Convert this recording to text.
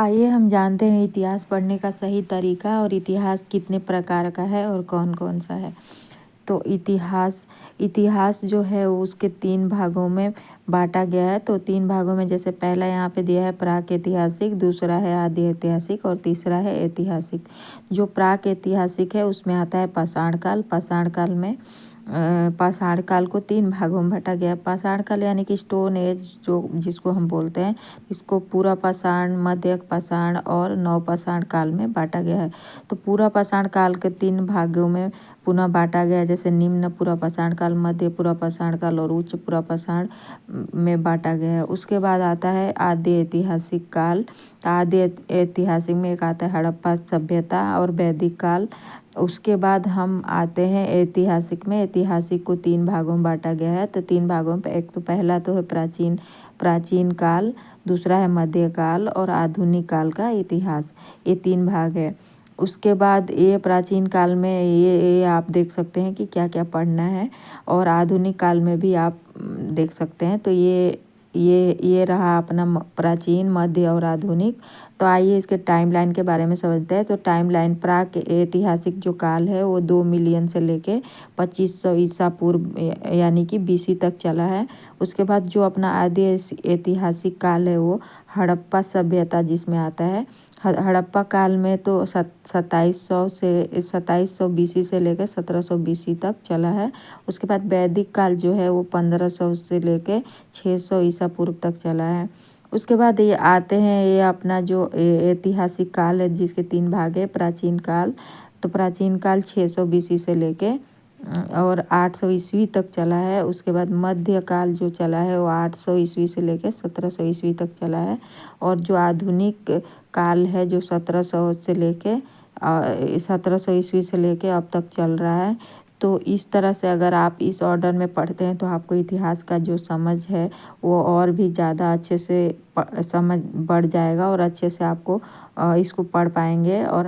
आइए हम जानते हैं इतिहास पढ़ने का सही तरीका और इतिहास कितने प्रकार का है और कौन कौन सा है। तो इतिहास जो है वो उसके 3 भागों में बांटा गया है। तो 3 भागों में जैसे पहला यहाँ पे दिया है प्राक ऐतिहासिक, दूसरा है आदि ऐतिहासिक और तीसरा है ऐतिहासिक। जो प्राक ऐतिहासिक है उसमें आता है पाषाण काल। पाषाण काल को 3 भागों में बांटा गया है। पाषाण काल यानी कि स्टोन एज जो जिसको हम बोलते हैं, इसको पूरा पाषाण, मध्य पाषाण और नवपाषाण काल में बांटा गया है। तो पूरा पाषाण काल के 3 भागों में पुनः बांटा गया है, जैसे निम्न पूरा पाषाण काल, मध्य पूरा पाषाण काल और उच्च पूरा पाषाण में बांटा गया है। उसके बाद आता है आदि ऐतिहासिक काल। आदि ऐतिहासिक में एक आता है हड़प्पा सभ्यता और वैदिक काल। उसके बाद हम आते हैं ऐतिहासिक में। ऐतिहासिक को 3 भागों में बांटा गया है। तो 3 भागों में एक तो पहला तो है प्राचीन काल, दूसरा है मध्यकाल और आधुनिक काल का इतिहास। ये 3 भाग है। उसके बाद ये प्राचीन काल में ये आप देख सकते हैं कि क्या क्या पढ़ना है, और आधुनिक काल में भी आप देख सकते हैं। तो ये रहा अपना प्राचीन, मध्य और आधुनिक। तो आइए इसके टाइमलाइन के बारे में समझते हैं। तो टाइमलाइन प्राक ऐतिहासिक जो काल है वो 2 मिलियन से लेके 2500 ईसा पूर्व यानी कि BC तक चला है। उसके बाद जो अपना आदि ऐतिहासिक काल है वो हड़प्पा सभ्यता जिसमें आता है। हड़प्पा काल में तो 2700 BC से लेकर 1700 BC तक चला है। उसके बाद वैदिक काल जो है वो 1500 से लेकर 600 ईसा पूर्व तक चला है। उसके बाद ये आते हैं ये अपना जो ऐतिहासिक काल है जिसके 3 भाग है। प्राचीन काल, तो प्राचीन काल 600 BC से लेके और 800 ईस्वी तक चला है। उसके बाद मध्य काल जो चला है वो 800 ईस्वी से लेकर 1700 ईस्वी तक चला है। और जो आधुनिक काल है जो 1700 से लेके 1700 ईस्वी से लेके अब तक चल रहा है। तो इस तरह से अगर आप इस ऑर्डर में पढ़ते हैं तो आपको इतिहास का जो समझ है वो और भी ज़्यादा अच्छे से समझ बढ़ जाएगा और अच्छे से आपको इसको पढ़ पाएंगे। और